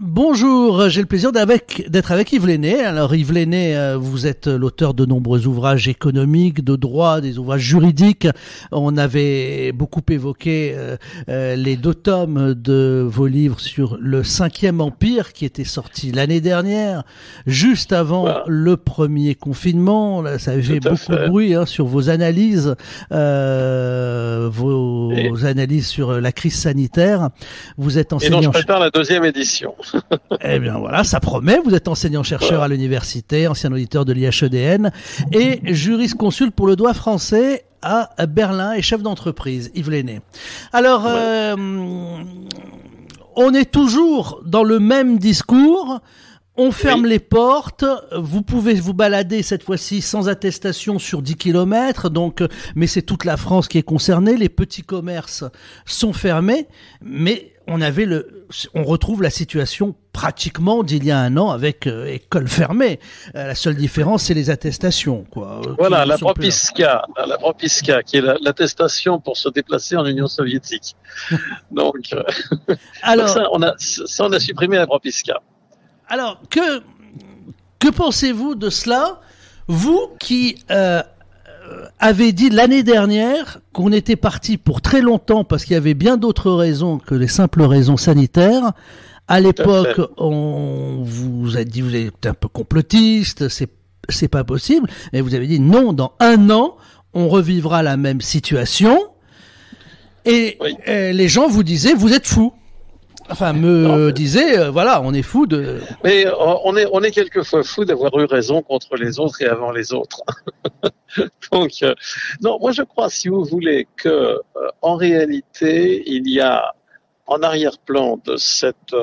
Bonjour, j'ai le plaisir d'être avec Yves Lenné. Alors Yves Lenné, vous êtes l'auteur de nombreux ouvrages économiques, de droit, des ouvrages juridiques. On avait beaucoup évoqué les 2 tomes de vos livres sur le 5e Empire qui était sorti l'année dernière, juste avant le premier confinement. Là, ça avait fait beaucoup de bruit sur vos analyses, analyses sur la crise sanitaire. Vous êtes enseignant. Et donc je prépare la 2e édition. Eh bien voilà, ça promet. Vous êtes enseignant-chercheur à l'université, ancien auditeur de l'IHEDN et jurisconsulte pour le droit français à Berlin et chef d'entreprise, Yves Lenné. Alors, on est toujours dans le même discours. On ferme les portes, vous pouvez vous balader cette fois-ci sans attestation sur 10 kilomètres, donc, mais c'est toute la France qui est concernée, les petits commerces sont fermés, mais on retrouve la situation pratiquement d'il y a un an avec école fermée. La seule différence, c'est les attestations, quoi. Voilà, la propiska, qui est l'attestation pour se déplacer en Union soviétique. Donc, alors, on a supprimé la propiska. Alors, que pensez-vous de cela? Vous qui avez dit l'année dernière qu'on était parti pour très longtemps parce qu'il y avait bien d'autres raisons que les simples raisons sanitaires. À l'époque, on vous a dit vous êtes un peu complotiste, c'est pas possible. Et vous avez dit non, dans un an, on revivra la même situation. Et les gens vous disaient vous êtes fous. Enfin, disait, voilà, on est fou de... Mais on est quelquefois fou d'avoir eu raison contre les autres et avant les autres. Donc, non, moi je crois, si vous voulez, que en réalité, il y a en arrière-plan de cette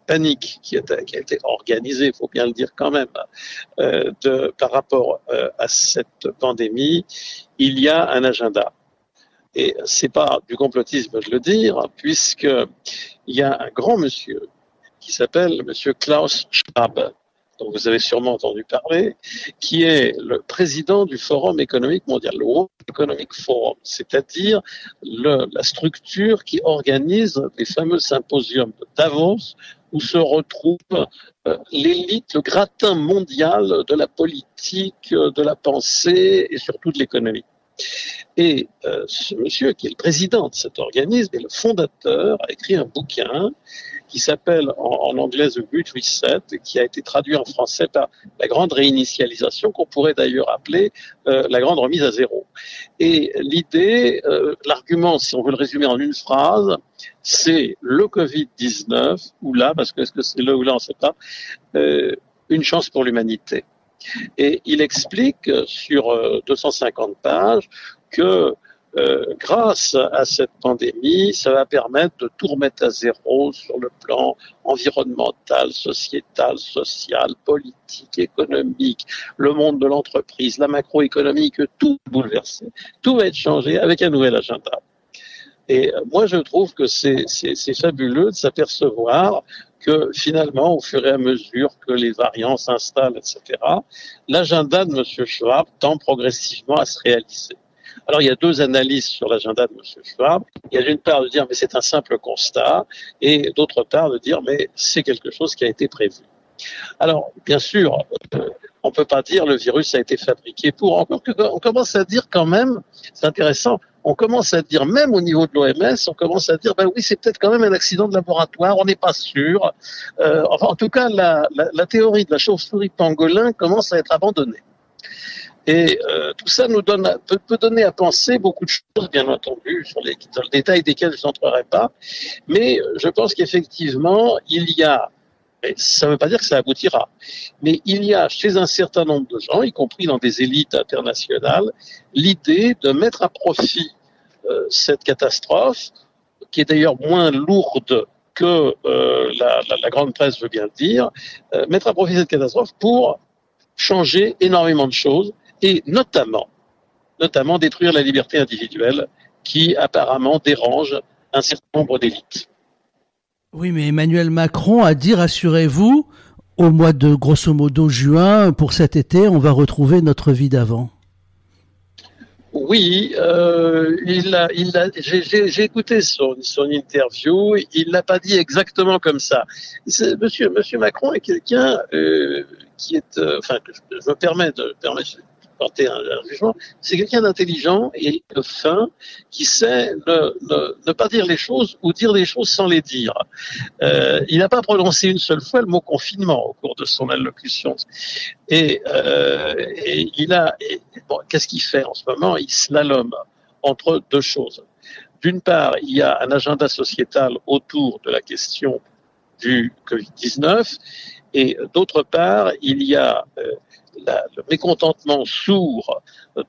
panique qui a été organisée, il faut bien le dire quand même, par rapport à cette pandémie, il y a un agenda. Et c'est pas du complotisme de le dire, puisque il y a un grand monsieur qui s'appelle monsieur Klaus Schwab, dont vous avez sûrement entendu parler, qui est le président du Forum économique mondial, le World Economic Forum, c'est-à-dire la structure qui organise les fameux symposiums de Davos, où se retrouve l'élite, le gratin mondial de la politique, de la pensée et surtout de l'économie. Et ce monsieur qui est le président de cet organisme et le fondateur a écrit un bouquin qui s'appelle en anglais The Great Reset et qui a été traduit en français par la grande réinitialisation qu'on pourrait d'ailleurs appeler la grande remise à zéro. Et l'idée, l'argument, si on veut le résumer en une phrase, c'est le Covid-19 ou là, parce que est-ce que c'est là ou là, on ne sait pas, une chance pour l'humanité. Et il explique sur 250 pages que grâce à cette pandémie, ça va permettre de tout remettre à zéro sur le plan environnemental, sociétal, social, politique, économique, le monde de l'entreprise, la macroéconomie, que tout est bouleversé, tout va être changé avec un nouvel agenda. Et moi, je trouve que c'est fabuleux de s'apercevoir que finalement, au fur et à mesure que les variants s'installent, etc., l'agenda de M. Schwab tend progressivement à se réaliser. Alors, il y a 2 analyses sur l'agenda de M. Schwab. Il y a d'une part de dire, mais c'est un simple constat, et d'autre part de dire, mais c'est quelque chose qui a été prévu. Alors, bien sûr, on ne peut pas dire le virus a été fabriqué pour. Encore que, on commence à dire quand même, c'est intéressant, on commence à dire, même au niveau de l'OMS, on commence à dire, ben oui, c'est peut-être quand même un accident de laboratoire, on n'est pas sûr. Enfin, en tout cas, la théorie de la chauve-souris pangolin commence à être abandonnée. Et tout ça nous peut donner à penser beaucoup de choses, bien entendu, dans le détail desquelles je n'entrerai pas. Mais je pense qu'effectivement, il y a, et ça ne veut pas dire que ça aboutira, mais il y a chez un certain nombre de gens, y compris dans des élites internationales, l'idée de mettre à profit cette catastrophe, qui est d'ailleurs moins lourde que la grande presse veut bien le dire, mettre à profit cette catastrophe pour changer énormément de choses et notamment détruire la liberté individuelle qui apparemment dérange un certain nombre d'élites. Oui, mais Emmanuel Macron a dit, rassurez-vous, au mois de grosso modo juin, pour cet été, on va retrouver notre vie d'avant. Oui, j'ai écouté son interview. Il l'a pas dit exactement comme ça. Monsieur Macron est quelqu'un qui est, enfin, que je me permets de porter un jugement. C'est quelqu'un d'intelligent et de fin qui sait ne pas dire les choses ou dire des choses sans les dire. Il n'a pas prononcé une seule fois le mot confinement au cours de son allocution. Et bon, qu'est-ce qu'il fait en ce moment? Il slalome entre deux choses. D'une part, il y a un agenda sociétal autour de la question du Covid-19, et d'autre part, il y a le mécontentement sourd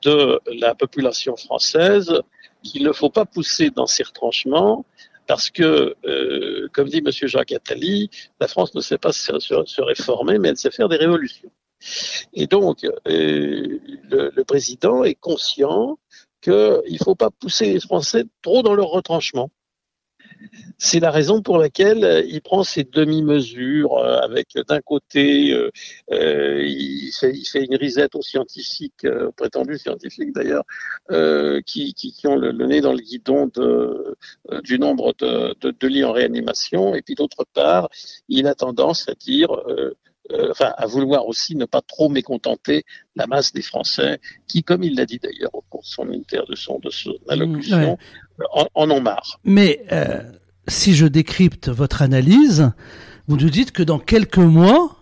de la population française qu'il ne faut pas pousser dans ses retranchements, parce que, comme dit M. Jacques Attali, la France ne sait pas se réformer, mais elle sait faire des révolutions. Et donc, le président est conscient qu'il ne faut pas pousser les Français trop dans leur retranchement. C'est la raison pour laquelle il prend ces demi-mesures avec d'un côté, il fait une risette aux scientifiques, prétendus scientifiques d'ailleurs, qui ont le nez dans le guidon du nombre de lits en réanimation, et puis d'autre part, il a tendance à dire à vouloir aussi ne pas trop mécontenter la masse des Français qui, comme il l'a dit d'ailleurs au cours de son allocution, en ont marre. Mais si je décrypte votre analyse, vous nous dites que dans quelques mois,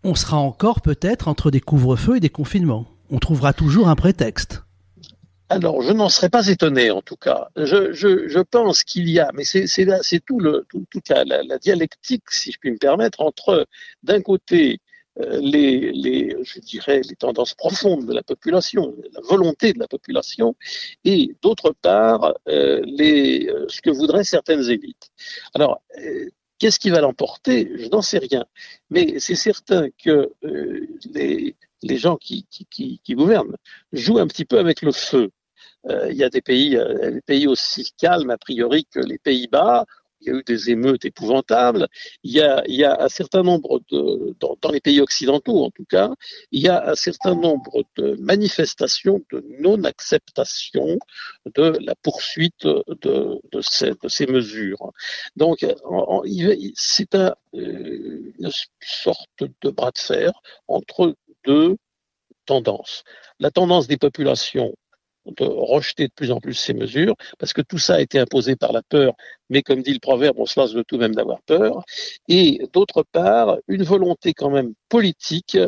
on sera encore peut-être entre des couvre-feux et des confinements. On trouvera toujours un prétexte. Alors, je n'en serais pas étonné, en tout cas. Je pense qu'il y a, mais c'est toute la dialectique, si je puis me permettre, entre, d'un côté, je dirais, les tendances profondes de la population, la volonté de la population, et d'autre part, ce que voudraient certaines élites. Alors, qu'est-ce qui va l'emporter? Je n'en sais rien. Mais c'est certain que les gens qui gouvernent jouent un petit peu avec le feu. Il y a des pays aussi calmes a priori que les Pays-Bas. Il y a eu des émeutes épouvantables. Il y a un certain nombre dans les pays occidentaux en tout cas, il y a un certain nombre de manifestations de non-acceptation de la poursuite de ces mesures. Donc, c'est une sorte de bras de fer entre deux tendances. La tendance des populations de rejeter de plus en plus ces mesures, parce que tout ça a été imposé par la peur, mais comme dit le proverbe, on se lasse de tout même d'avoir peur, et d'autre part, une volonté quand même politique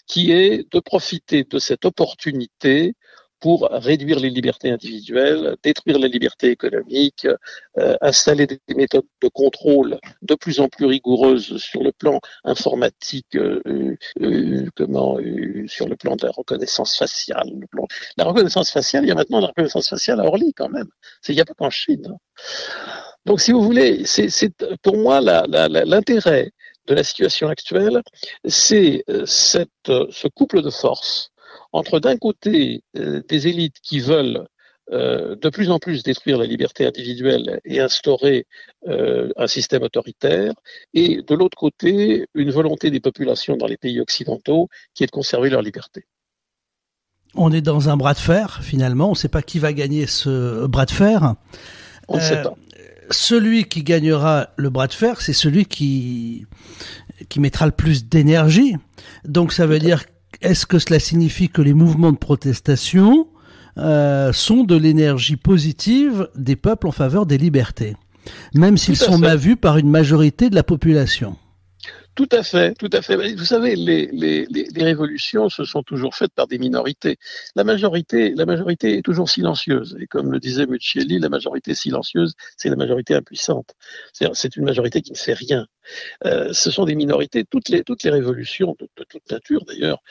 qui est de profiter de cette opportunité pour réduire les libertés individuelles, détruire la liberté économique, installer des méthodes de contrôle de plus en plus rigoureuses sur le plan informatique, sur le plan de la reconnaissance faciale. La reconnaissance faciale, il y a maintenant la reconnaissance faciale à Orly quand même. Il n'y a pas qu'en Chine. Donc, si vous voulez, c'est pour moi l'intérêt de la situation actuelle, c'est ce couple de forces entre d'un côté des élites qui veulent de plus en plus détruire la liberté individuelle et instaurer un système autoritaire, et de l'autre côté une volonté des populations dans les pays occidentaux qui est de conserver leur liberté. On est dans un bras de fer finalement, on ne sait pas qui va gagner ce bras de fer. On ne sait pas. Celui qui gagnera le bras de fer, c'est celui qui mettra le plus d'énergie. Donc ça veut dire, est-ce que cela signifie que les mouvements de protestation sont de l'énergie positive des peuples en faveur des libertés, même s'ils sont mal vus par une majorité de la population? Tout à fait, tout à fait. Vous savez, les révolutions se sont toujours faites par des minorités. La majorité est toujours silencieuse. Et comme le disait Muccielli, la majorité silencieuse, c'est la majorité impuissante. C'est une majorité qui ne fait rien. Ce sont des minorités. Toutes les révolutions de toute nature, d'ailleurs,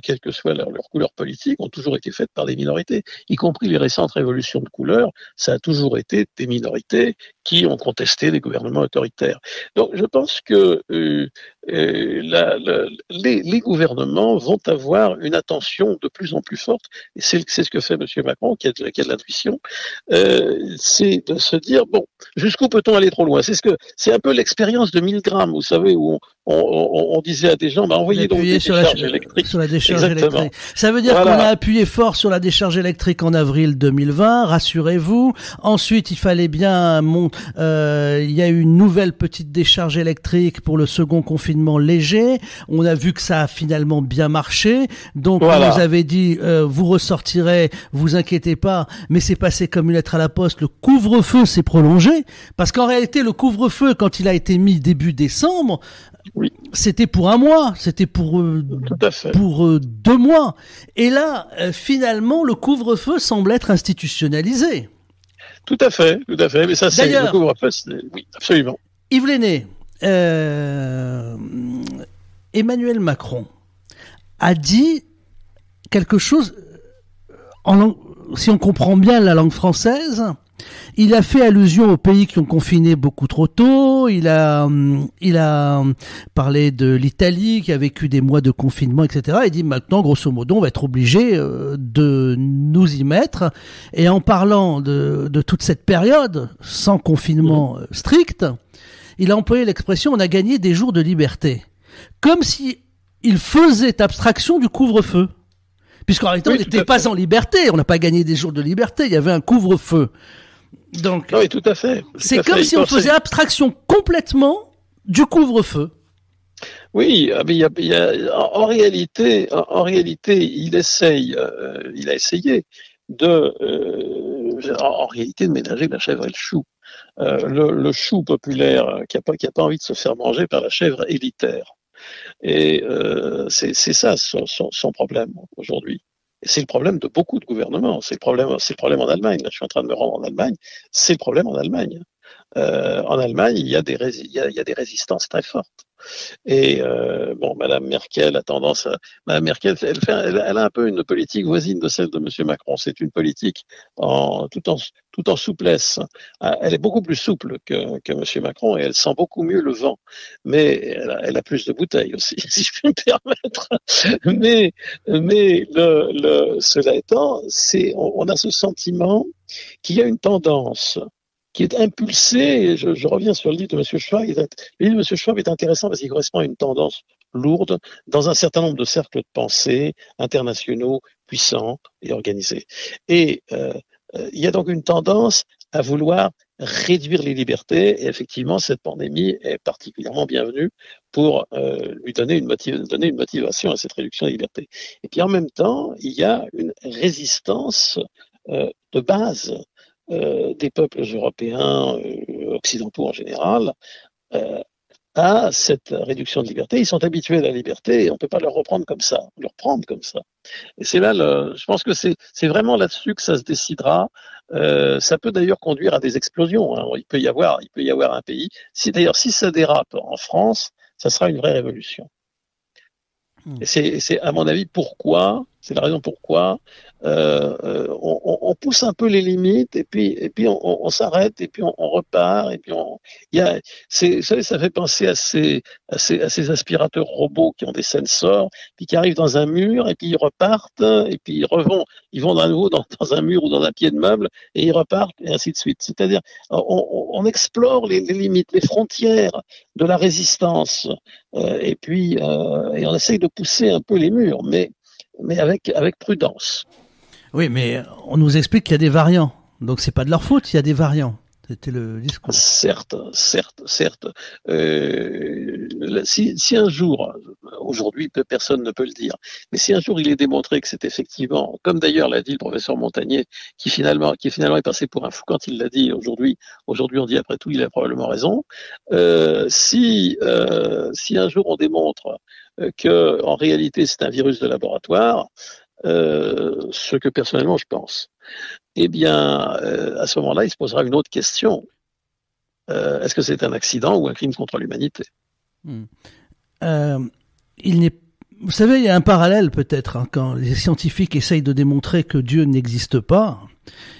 quelle que soit leur couleur politique, ont toujours été faites par des minorités, y compris les récentes révolutions de couleur. Ça a toujours été des minorités qui ont contesté des gouvernements autoritaires. Donc, je pense que les gouvernements vont avoir une attention de plus en plus forte, et c'est ce que fait M. Macron, qui a de l'intuition, c'est de se dire, bon, jusqu'où peut-on aller trop loin? C'est un peu l'expérience de Milgram, vous savez, où on disait à des gens, bah, envoyez donc des décharges électriques. Sur la décharge électrique. Ça veut dire qu'on a appuyé fort sur la décharge électrique en avril 2020, rassurez-vous. Ensuite, il fallait bien, il y a eu une nouvelle petite décharge électrique pour le second confinement léger. On a vu que ça a finalement bien marché. Donc, on nous avait dit, vous ressortirez, vous inquiétez pas, mais c'est passé comme une lettre à la poste. Le couvre-feu s'est prolongé. Parce qu'en réalité, le couvre-feu, quand il a été mis début décembre, oui, c'était pour un mois, c'était pour 2 mois. Et là, finalement, le couvre-feu semble être institutionnalisé. Tout à fait. Mais ça, c'est le couvre-feu. Oui, absolument. Yves Lenné, Emmanuel Macron a dit quelque chose, si on comprend bien la langue française. Il a fait allusion aux pays qui ont confiné beaucoup trop tôt. Il a parlé de l'Italie qui a vécu des mois de confinement, etc. Il dit maintenant, grosso modo, on va être obligé de nous y mettre. Et en parlant de toute cette période sans confinement strict, il a employé l'expression « on a gagné des jours de liberté ». Comme si il faisait abstraction du couvre-feu. Puisqu'en réalité, on n'était pas en liberté, on n'a pas gagné des jours de liberté, il y avait un couvre-feu. Donc, oui, tout à fait. C'est comme si on faisait abstraction complètement du couvre-feu. Oui, mais en réalité, il a essayé en réalité de ménager la chèvre et le chou. Le chou populaire qui a pas envie de se faire manger par la chèvre élitaire. Et c'est ça son problème aujourd'hui. Et c'est le problème de beaucoup de gouvernements. C'est le problème en Allemagne. Là, je suis en train de me rendre en Allemagne. C'est le problème en Allemagne. En Allemagne, il y a des résistances très fortes. Et Madame Merkel a tendance à... Madame Merkel, elle a un peu une politique voisine de celle de Monsieur Macron. C'est une politique tout en souplesse. Elle est beaucoup plus souple que Monsieur Macron et elle sent beaucoup mieux le vent. Mais elle a plus de bouteilles aussi, si je puis me permettre. Mais cela étant, on a ce sentiment qu'il y a une tendance qui est impulsé, je reviens sur le livre de M. Schwab, le livre de M. Schwab est intéressant parce qu'il correspond à une tendance lourde dans un certain nombre de cercles de pensée internationaux, puissants et organisés. Et il y a donc une tendance à vouloir réduire les libertés, et effectivement, cette pandémie est particulièrement bienvenue pour lui donner une motivation à cette réduction des libertés. Et puis en même temps, il y a une résistance de base des peuples européens, occidentaux en général, à cette réduction de liberté. Ils sont habitués à la liberté et on ne peut pas leur prendre comme ça. Et c'est là, je pense que c'est vraiment là-dessus que ça se décidera. Ça peut d'ailleurs conduire à des explosions. Hein. Il peut y avoir un pays. Si ça dérape en France, ça sera une vraie révolution. Et c'est à mon avis c'est la raison pourquoi on pousse un peu les limites et puis on s'arrête et puis on repart et puis vous savez, ça fait penser à ces aspirateurs robots qui ont des sensors puis qui arrivent dans un mur et puis ils repartent et puis ils vont à nouveau dans un mur ou dans un pied de meuble et ils repartent et ainsi de suite. C'est-à-dire on explore les limites, les frontières de la résistance et puis et on essaye de pousser un peu les murs, mais avec prudence. Oui, mais on nous explique qu'il y a des variants. Donc c'est pas de leur faute, il y a des variants. C'était le discours. Certes. Si un jour, aujourd'hui personne ne peut le dire, mais si un jour il est démontré que c'est effectivement, comme d'ailleurs l'a dit le professeur Montagnier, qui finalement est passé pour un fou quand il l'a dit, aujourd'hui on dit après tout il a probablement raison. Si un jour on démontre que en réalité c'est un virus de laboratoire, ce que personnellement je pense, eh bien, à ce moment-là, il se posera une autre question. Est-ce que c'est un accident ou un crime contre l'humanité ? Vous savez, il y a un parallèle peut-être, hein, quand les scientifiques essayent de démontrer que Dieu n'existe pas.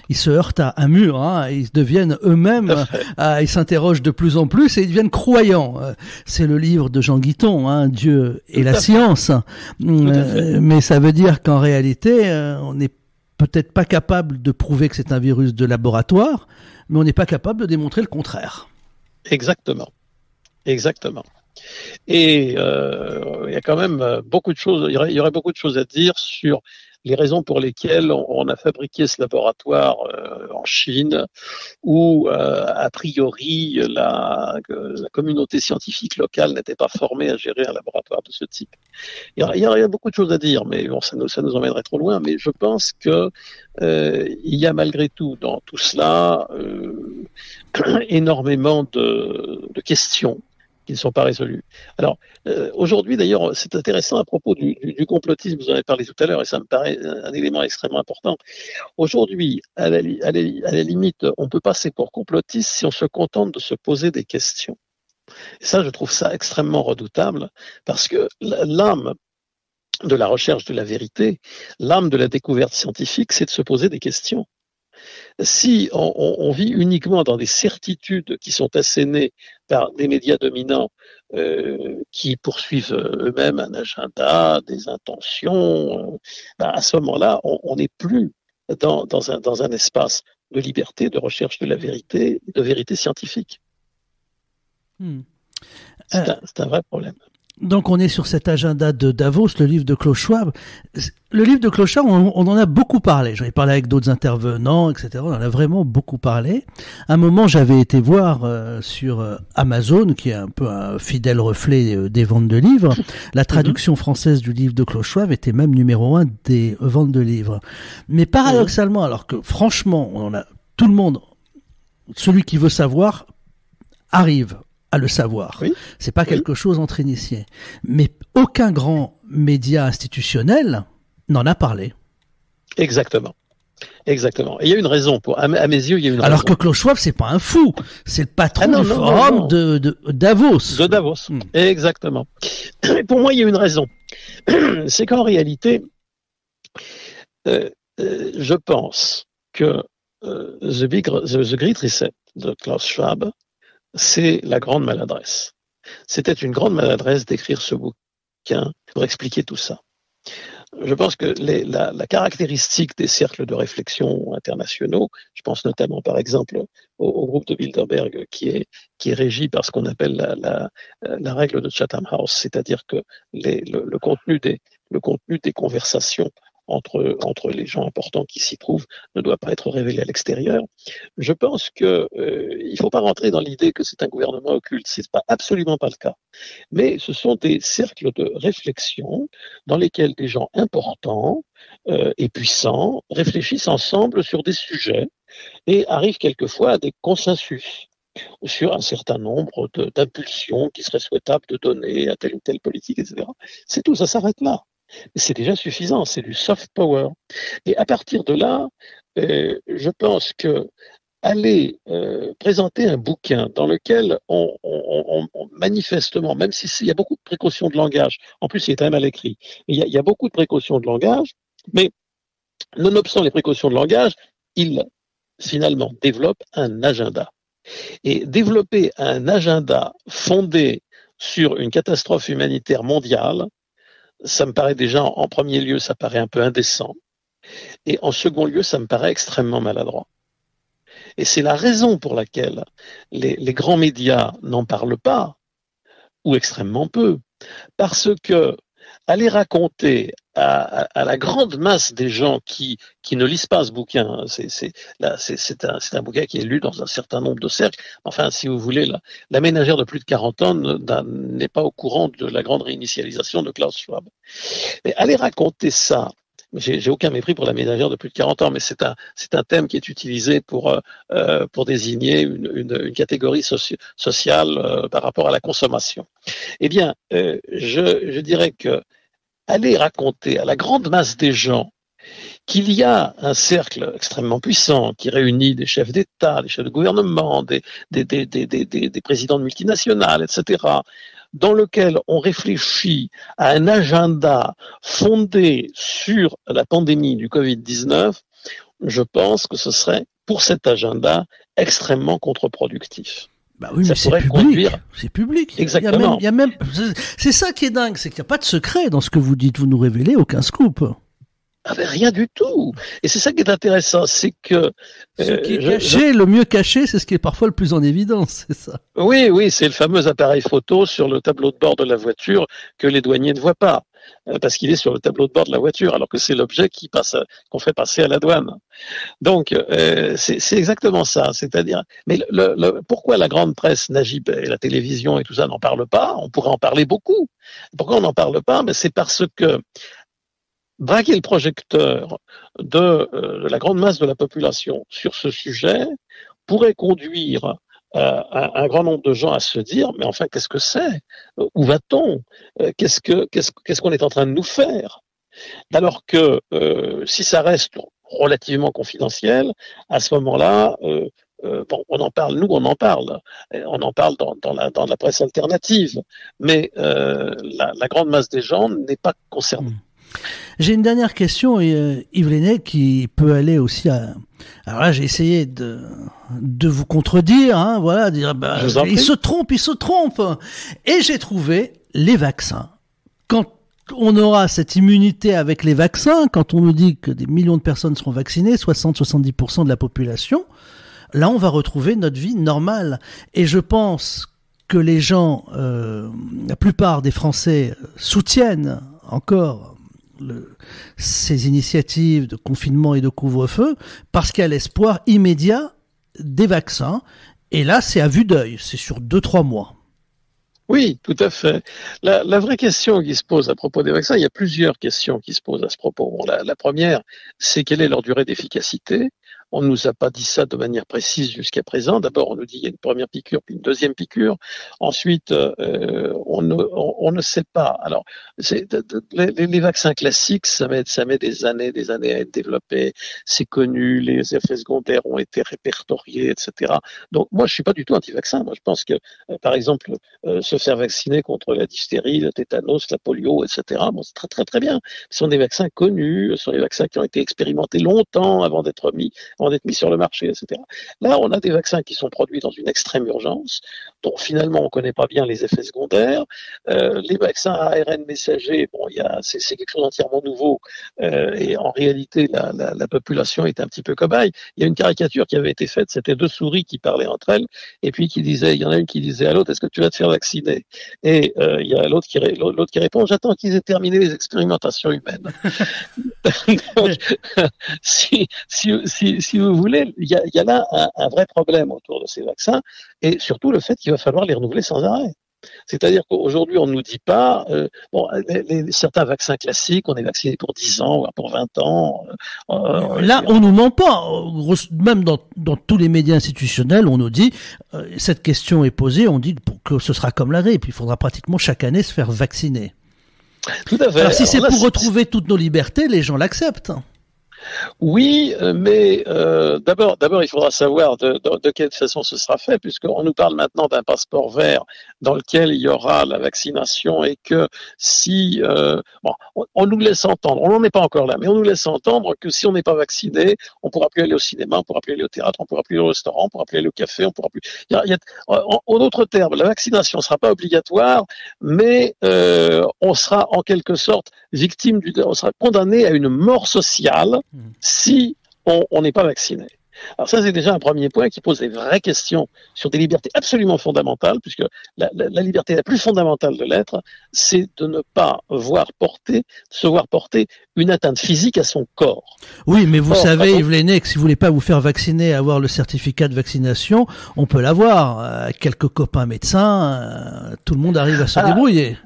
ils se heurtent à un mur, hein, ils deviennent eux-mêmes, ils s'interrogent de plus en plus et ils deviennent croyants. C'est le livre de Jean Guiton, hein, Dieu et la science. Mais ça veut dire qu'en réalité, on n'est peut-être pas capable de prouver que c'est un virus de laboratoire, mais on n'est pas capable de démontrer le contraire. Exactement. Exactement. Et il y a quand même beaucoup de choses, il y aurait beaucoup de choses à dire sur les raisons pour lesquelles on a fabriqué ce laboratoire en Chine, où a priori la communauté scientifique locale n'était pas formée à gérer un laboratoire de ce type. Il y a beaucoup de choses à dire, mais bon, ça nous emmènerait trop loin. Mais je pense que il y a malgré tout dans tout cela énormément de questions qui ne sont pas résolues. Alors, aujourd'hui, d'ailleurs, c'est intéressant à propos du complotisme, vous en avez parlé tout à l'heure, et ça me paraît un élément extrêmement important. Aujourd'hui, à la limite, on peut passer pour complotiste si on se contente de se poser des questions. Et ça, je trouve ça extrêmement redoutable, parce que l'âme de la recherche de la vérité, l'âme de la découverte scientifique, c'est de se poser des questions. Si on vit uniquement dans des certitudes qui sont assénées par des médias dominants qui poursuivent eux-mêmes un agenda, des intentions, à ce moment-là, on n'est plus dans un espace de liberté, de recherche de la vérité, de vérité scientifique. C'est un vrai problème. Donc on est sur cet agenda de Davos, le livre de Klaus Schwab. Le livre de Klaus Schwab, on en a beaucoup parlé. J'en ai parlé avec d'autres intervenants, etc. On en a vraiment beaucoup parlé. À un moment, j'avais été voir sur Amazon, qui est un peu un fidèle reflet des ventes de livres. La traduction française du livre de Klaus Schwab était même numéro 1 des ventes de livres. Mais paradoxalement, alors que franchement, on a tout le monde, celui qui veut savoir, arrive à le savoir. Oui. C'est pas quelque chose entre initiés. Mais aucun grand média institutionnel n'en a parlé. Exactement. Exactement. Et il y a une raison à mes yeux, il y a une raison. Alors que Klaus Schwab, c'est pas un fou. C'est le patron du forum de Davos. De Davos. Exactement. Et pour moi, il y a une raison. C'est qu'en réalité, je pense que The Great Reset de Klaus Schwab, c'est la grande maladresse. C'était une grande maladresse d'écrire ce bouquin pour expliquer tout ça. Je pense que la caractéristique des cercles de réflexion internationaux, je pense notamment par exemple au groupe de Bilderberg qui est régi par ce qu'on appelle la règle de Chatham House, c'est-à-dire que le contenu des conversations entre les gens importants qui s'y trouvent ne doit pas être révélé à l'extérieur. Je pense que il faut pas rentrer dans l'idée que c'est un gouvernement occulte, c'est absolument pas le cas. Mais ce sont des cercles de réflexion dans lesquels des gens importants et puissants réfléchissent ensemble sur des sujets et arrivent quelquefois à des consensus sur un certain nombre d'impulsions qui seraient souhaitables de donner à telle ou telle politique, etc. C'est tout, ça s'arrête là. C'est déjà suffisant, c'est du soft power. Et à partir de là, je pense que aller présenter un bouquin dans lequel on manifestement, même s'il y a beaucoup de précautions de langage, en plus il est très mal écrit, il y a beaucoup de précautions de langage, mais nonobstant les précautions de langage, il finalement développe un agenda. Et développer un agenda fondé sur une catastrophe humanitaire mondiale, ça me paraît déjà, en premier lieu, ça paraît un peu indécent. Et en second lieu, ça me paraît extrêmement maladroit. Et c'est la raison pour laquelle les grands médias n'en parlent pas, ou extrêmement peu. Parce que aller raconter à la grande masse des gens qui ne lisent pas ce bouquin, c'est un bouquin qui est lu dans un certain nombre de cercles. Enfin, si vous voulez, la ménagère de plus de 40 ans n'est pas au courant de la grande réinitialisation de Klaus Schwab. Mais aller raconter ça, j'ai aucun mépris pour la ménagère de plus de 40 ans, mais c'est un thème qui est utilisé pour désigner une catégorie sociale par rapport à la consommation. Eh bien, je dirais que aller raconter à la grande masse des gens qu'il y a un cercle extrêmement puissant qui réunit des chefs d'État, des chefs de gouvernement, des présidents de multinationales, etc., dans lequel on réfléchit à un agenda fondé sur la pandémie du Covid-19, je pense que ce serait, pour cet agenda, extrêmement contre-productif. Bah oui, mais c'est public. C'est public. Exactement. C'est ça qui est dingue, c'est qu'il n'y a pas de secret dans ce que vous dites. Vous nous révélez aucun scoop. Ah ben rien du tout. Et c'est ça qui est intéressant, c'est que ce qui est caché, le mieux caché, c'est ce qui est parfois le plus en évidence, c'est ça. Oui, c'est le fameux appareil photo sur le tableau de bord de la voiture que les douaniers ne voient pas, parce qu'il est sur le tableau de bord de la voiture, alors que c'est l'objet qu'on fait passer à la douane. Donc c'est exactement ça. C'est-à-dire, mais pourquoi la grande presse n'agit pas, et la télévision et tout ça n'en parle pas? On pourrait en parler beaucoup. Pourquoi on n'en parle pas? Mais c'est parce que braquer le projecteur de la grande masse de la population sur ce sujet pourrait conduire un grand nombre de gens à se dire mais enfin qu'est-ce que c'est? Où va-t-on? Qu'est-ce qu'on est en train de nous faire? Alors que si ça reste relativement confidentiel, à ce moment-là, on en parle, nous on en parle dans la presse alternative, mais la grande masse des gens n'est pas concernée. J'ai une dernière question, Yves Lenné, qui peut aller aussi à... Alors là, j'ai essayé de vous contredire, hein, voilà, dire, il se trompe. Et j'ai trouvé les vaccins. Quand on aura cette immunité avec les vaccins, quand on nous dit que des millions de personnes seront vaccinées, 60-70% de la population, là, on va retrouver notre vie normale. Et je pense que les gens, la plupart des Français soutiennent encore ces initiatives de confinement et de couvre-feu parce qu'il y a l'espoir immédiat des vaccins. Et là, c'est à vue d'œil, c'est sur 2-3 mois. Oui, tout à fait. La vraie question qui se pose à propos des vaccins, il y a plusieurs questions qui se posent à ce propos. Bon, la première, c'est quelle est leur durée d'efficacité? On ne nous a pas dit ça de manière précise jusqu'à présent. D'abord, on nous dit qu'il y a une première piqûre, puis une deuxième piqûre. Ensuite, on ne sait pas. Alors, les vaccins classiques, ça met des années à être développés. C'est connu, les effets secondaires ont été répertoriés, etc. Donc, moi, je suis pas du tout anti-vaccin. Moi, je pense que, par exemple, se faire vacciner contre la diphtérie, le tétanos, la polio, etc. Bon, c'est très, très, très bien. Ce sont des vaccins connus, ce sont des vaccins qui ont été expérimentés longtemps avant d'être mis sur le marché, etc. Là, on a des vaccins qui sont produits dans une extrême urgence, dont finalement on ne connaît pas bien les effets secondaires. Les vaccins à ARN messager, bon, c'est quelque chose d'entièrement nouveau, et en réalité, la population est un petit peu cobaye. Il y a une caricature qui avait été faite, c'était 2 souris qui parlaient entre elles, et puis il y en a une qui disait à l'autre, est-ce que tu vas te faire vacciner? Et il y a l'autre qui répond, j'attends qu'ils aient terminé les expérimentations humaines. Donc, si vous voulez, il y a là un vrai problème autour de ces vaccins, et surtout le fait qu'il va falloir les renouveler sans arrêt. C'est-à-dire qu'aujourd'hui, on ne nous dit pas, certains vaccins classiques, on est vacciné pour 10 ans, voire pour 20 ans. Là, on nous ment pas. Même dans tous les médias institutionnels, on nous dit, cette question est posée, on dit que ce sera comme la grippe, il faudra pratiquement chaque année se faire vacciner. Tout à fait. Alors si c'est pour retrouver toutes nos libertés, les gens l'acceptent. Oui, mais d'abord, il faudra savoir de quelle façon ce sera fait, puisqu'on nous parle maintenant d'un passeport vert dans lequel il y aura la vaccination et que si, on nous laisse entendre, on n'en est pas encore là, mais on nous laisse entendre que si on n'est pas vacciné, on ne pourra plus aller au cinéma, on ne pourra plus aller au théâtre, on ne pourra plus aller au restaurant, on ne pourra plus aller au café, on ne pourra plus. En d'autres termes, la vaccination ne sera pas obligatoire, mais on sera en quelque sorte on sera condamné à une mort sociale si on n'est pas vacciné. Alors ça, c'est déjà un premier point qui pose des vraies questions sur des libertés absolument fondamentales, puisque la liberté la plus fondamentale de l'être, c'est de ne pas se voir porter une atteinte physique à son corps. Oui, mais vous savez, Yves Lenné, que si vous voulez pas vous faire vacciner, avoir le certificat de vaccination, on peut l'avoir. Quelques copains médecins, tout le monde arrive à se débrouiller.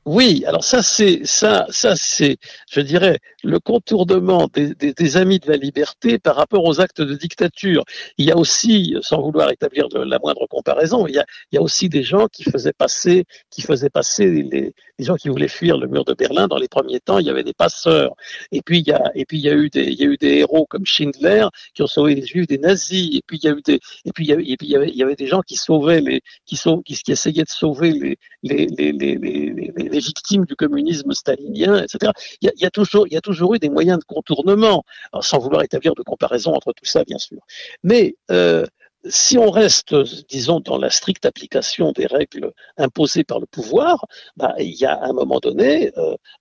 Oui, alors ça c'est, je dirais, le contournement des amis de la liberté par rapport aux actes de dictature. Il y a aussi, sans vouloir établir la moindre comparaison, il y a aussi des gens qui faisaient passer les gens qui voulaient fuir le mur de Berlin. Dans les premiers temps, il y avait des passeurs. Et puis il y a eu des héros comme Schindler qui ont sauvé les Juifs des nazis. Et puis il y avait des gens qui sauvaient qui essayaient de sauver les victimes du communisme stalinien, etc. Il y a toujours eu des moyens de contournement, alors, sans vouloir établir de comparaison entre tout ça, bien sûr. Mais si on reste, disons, dans la stricte application des règles imposées par le pouvoir, il y a un moment donné,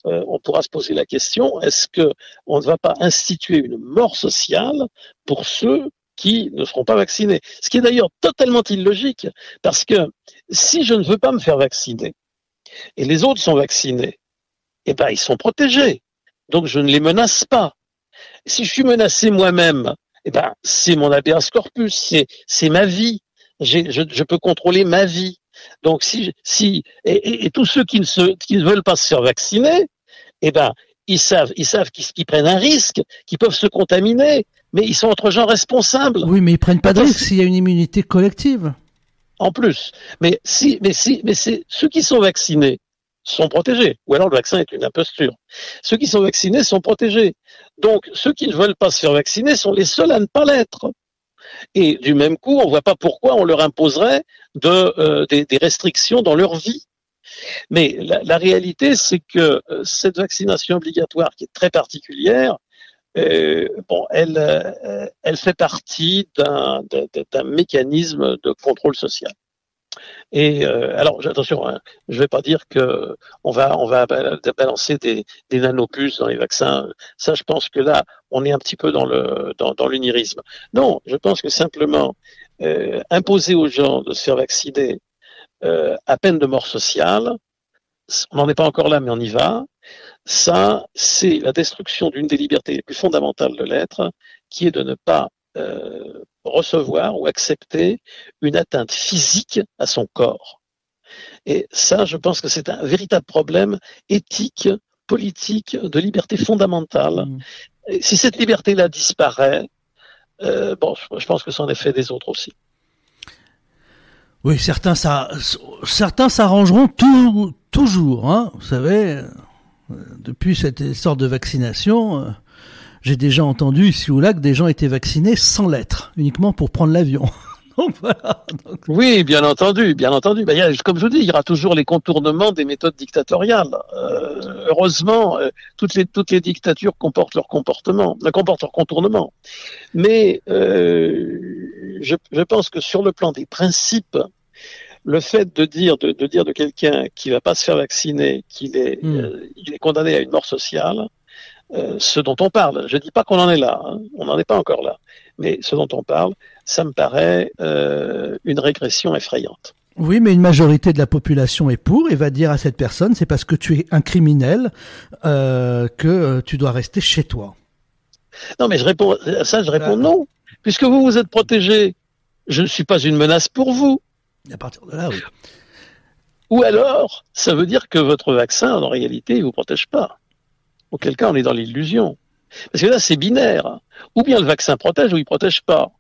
on pourra se poser la question, est-ce qu'on ne va pas instituer une mort sociale pour ceux qui ne seront pas vaccinés? Ce qui est d'ailleurs totalement illogique, parce que si je ne veux pas me faire vacciner, et les autres sont vaccinés, eh ben, ils sont protégés. Donc, je ne les menace pas. Si je suis menacé moi-même, eh ben, c'est mon habeas corpus, c'est ma vie. Je peux contrôler ma vie. Donc, et tous ceux qui ne veulent pas se faire vacciner, eh ben, ils savent qu'ils prennent un risque, qu'ils peuvent se contaminer, mais ils sont entre gens responsables. Oui, mais ils prennent pas de risque s'il y a une immunité collective. En plus. Mais ceux qui sont vaccinés sont protégés. Ou alors le vaccin est une imposture. Ceux qui sont vaccinés sont protégés. Donc, ceux qui ne veulent pas se faire vacciner sont les seuls à ne pas l'être. Et du même coup, on ne voit pas pourquoi on leur imposerait des restrictions dans leur vie. Mais la réalité, c'est que cette vaccination obligatoire, qui est très particulière, elle fait partie d'un mécanisme de contrôle social. Et alors attention, hein, je vais pas dire que on va balancer des nanopuces dans les vaccins. Ça, je pense que là, on est un petit peu dans l'unirisme. Non, je pense que simplement imposer aux gens de se faire vacciner à peine de mort sociale, on n'en est pas encore là, mais on y va. Ça, c'est la destruction d'une des libertés les plus fondamentales de l'être, qui est de ne pas recevoir ou accepter une atteinte physique à son corps. Et ça, je pense que c'est un véritable problème éthique, politique, de liberté fondamentale. Et si cette liberté-là disparaît, je pense que c'en est fait des autres aussi. Oui, certains s'arrangeront toujours, hein. Vous savez, depuis cette histoire de vaccination, j'ai déjà entendu ici ou là que des gens étaient vaccinés sans l'être, uniquement pour prendre l'avion. Donc voilà. Oui, bien entendu. Comme je vous dis, il y aura toujours les contournements des méthodes dictatoriales. Heureusement, toutes les dictatures comportent leur contournement. Mais je pense que sur le plan des principes, le fait de dire de quelqu'un qui va pas se faire vacciner qu'il est condamné à une mort sociale, ce dont on parle, je dis pas qu'on en est là, hein, on n'en est pas encore là, mais ce dont on parle, ça me paraît une régression effrayante. Oui, mais une majorité de la population est pour et va dire à cette personne, c'est parce que tu es un criminel que tu dois rester chez toi. Non, mais je réponds non, puisque vous êtes protégé, je ne suis pas une menace pour vous. À partir de là, oui. Ou alors, ça veut dire que votre vaccin, en réalité, il vous protège pas. Auquel cas, on est dans l'illusion. Parce que là, c'est binaire. Ou bien le vaccin protège ou il protège pas.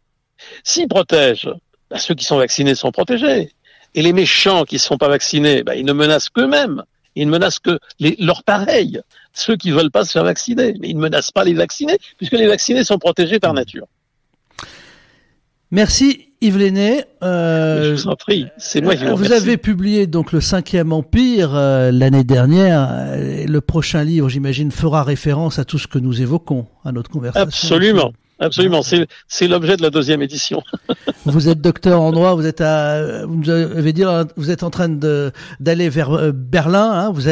S'il protège, ceux qui sont vaccinés sont protégés. Et les méchants qui ne sont pas vaccinés, ils ne menacent qu'eux-mêmes. Ils ne menacent que leurs pareils, ceux qui ne veulent pas se faire vacciner. Mais ils ne menacent pas les vaccinés, puisque les vaccinés sont protégés par nature. Merci Yves Lenné. Je vous en prie, c'est moi qui vous remercie. Vous avez publié donc le 5e Empire l'année dernière. Le prochain livre, j'imagine, fera référence à tout ce que nous évoquons à notre conversation. Absolument. C'est l'objet de la 2e édition. Vous êtes docteur en droit, vous êtes en train d'aller vers Berlin, hein, vous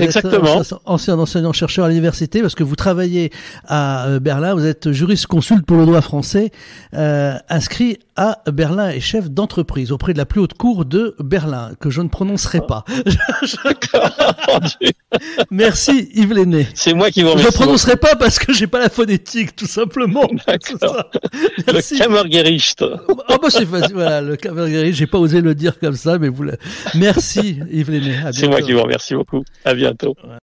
Exactement. Êtes ancien enseignant-chercheur à l'université parce que vous travaillez à Berlin, vous êtes jurisconsulte pour le droit français, inscrit à Berlin et chef d'entreprise auprès de la plus haute cour de Berlin, que je ne prononcerai pas. Merci Yves Lenné. C'est moi qui vous remercie. Je ne prononcerai pas parce que j'ai pas la phonétique, tout simplement. D'accord. Le Kammergericht. C'est facile, voilà, le Kammergericht, j'ai pas osé le dire comme ça, mais merci Yves Lenné. C'est moi qui vous remercie beaucoup. À bientôt. Ouais.